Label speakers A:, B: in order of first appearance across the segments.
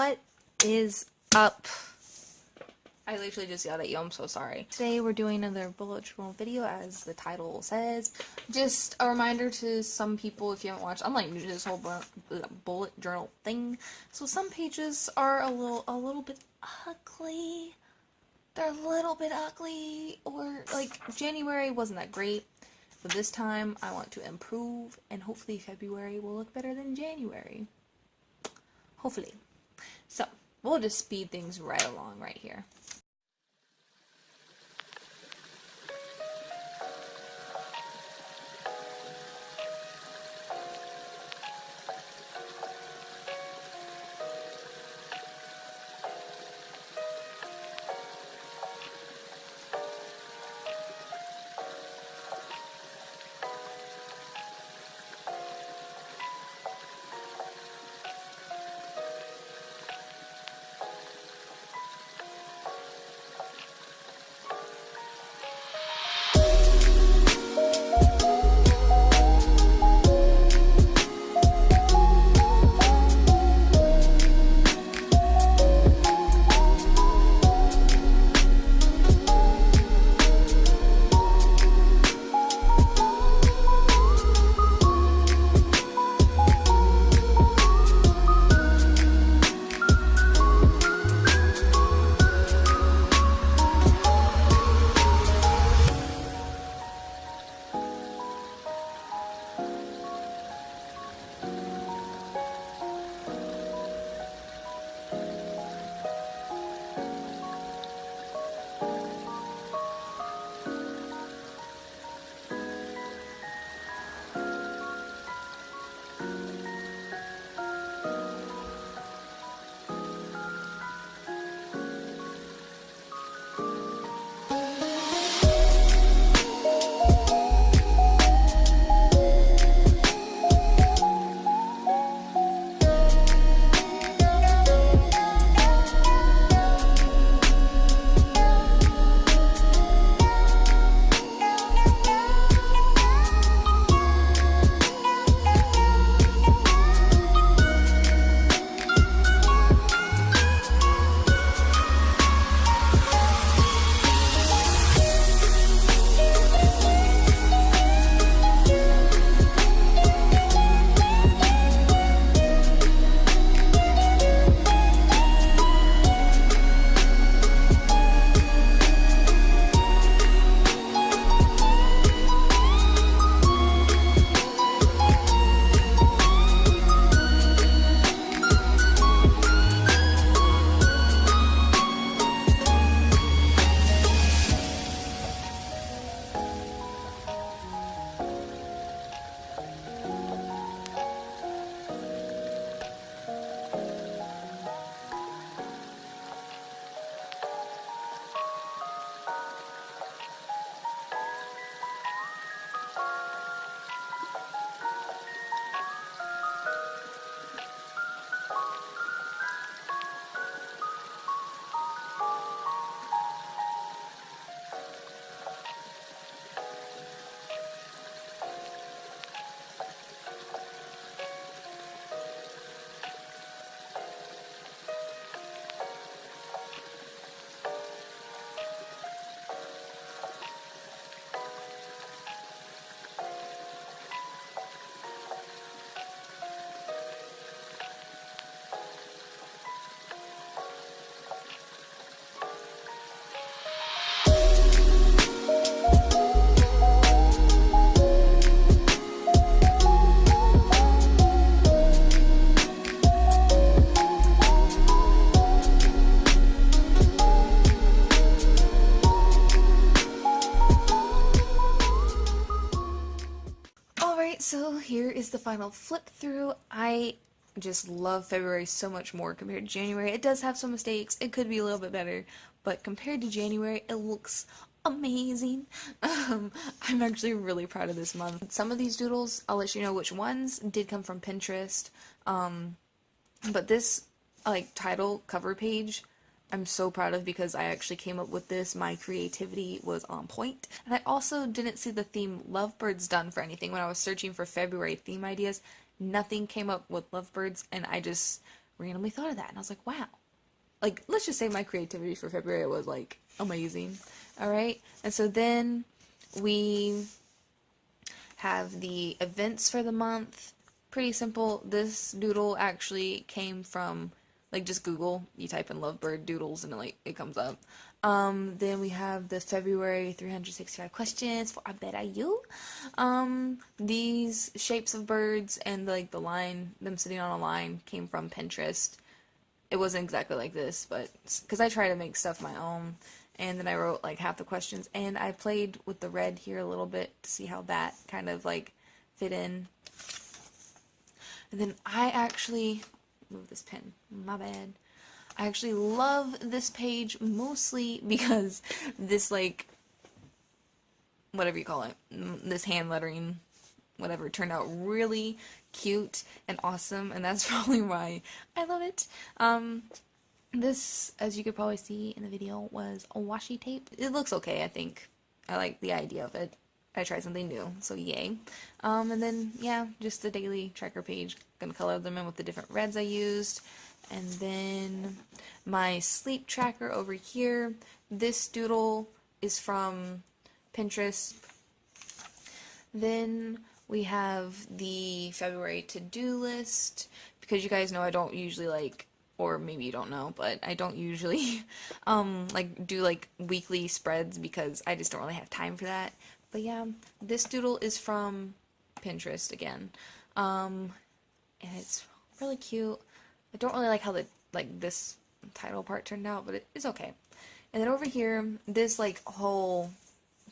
A: What is up? I literally just yelled at you. I'm so sorry. Today we're doing another bullet journal video, as the title says. Just a reminder to some people, if you haven't watched, I'm like new to this whole bullet journal thing. So some pages are a little bit ugly. They're a little bit ugly, or like January wasn't that great. But this time I want to improve, and hopefully February will look better than January. Hopefully. So we'll just speed things right along right here. So here is the final flip through. I just love February so much more compared to January. It does have some mistakes. It could be a little bit better, but compared to January, it looks amazing. I'm actually really proud of this month. Some of these doodles, I'll let you know which ones, did come from Pinterest. But this title cover page, I'm so proud of, because I actually came up with this. My creativity was on point. And I also didn't see the theme Lovebirds done for anything. When I was searching for February theme ideas, nothing came up with lovebirds, and I just randomly thought of that, and I was like, wow. Like, let's just say my creativity for February was, like, amazing. Alright? And so then we have the events for the month. Pretty simple. This doodle actually came from, like, just Google. You type in lovebird doodles and it comes up. Then we have the February 365 questions for I Bet I You. These shapes of birds and, like, the line, them sitting on a line, came from Pinterest. It wasn't exactly like this, but because I try to make stuff my own, and then I wrote like half the questions, and I played with the red here a little bit to see how that kind of like fit in. And then I actually move this pen, my bad. I actually love this page mostly because this, like, whatever you call it, this hand lettering, whatever, turned out really cute and awesome, and that's probably why I love it. This, as you could probably see in the video, was a washi tape. It looks okay, I think. I like the idea of it. I tried something new, so yay. And then, yeah, just the daily tracker page. Gonna color them in with the different reds I used. And then my sleep tracker over here. This doodle is from Pinterest. Then we have the February to-do list, because you guys know I don't usually like, or maybe you don't know, but I don't usually like do like weekly spreads because I just don't really have time for that. But yeah, this doodle is from Pinterest again, and it's really cute. I don't really like how this title part turned out, but it's okay. And then over here, this like whole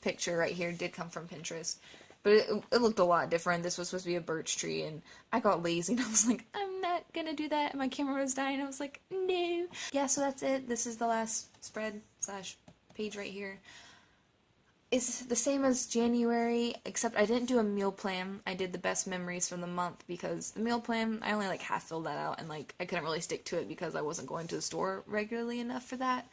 A: picture right here did come from Pinterest. But it looked a lot different. This was supposed to be a birch tree, and I got lazy, and I was like, I'm not gonna do that, and my camera was dying. I was like, no. Yeah, so that's it. This is the last spread / page right here. It's the same as January, except I didn't do a meal plan. I did the best memories from the month, because the meal plan, I only like half filled that out, and like I couldn't really stick to it because I wasn't going to the store regularly enough for that.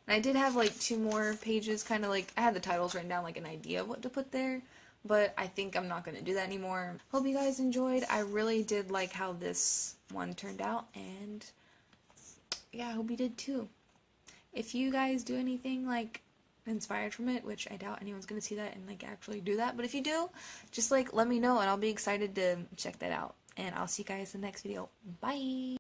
A: And I did have like 2 more pages, kind of like, I had the titles written down, like an idea of what to put there, but I think I'm not going to do that anymore. Hope you guys enjoyed. I really did like how this one turned out, and yeah, I hope you did too. If you guys do anything like inspired from it, which I doubt anyone's going to see that and like actually do that, but if you do, just like let me know and I'll be excited to check that out. And I'll see you guys in the next video. Bye!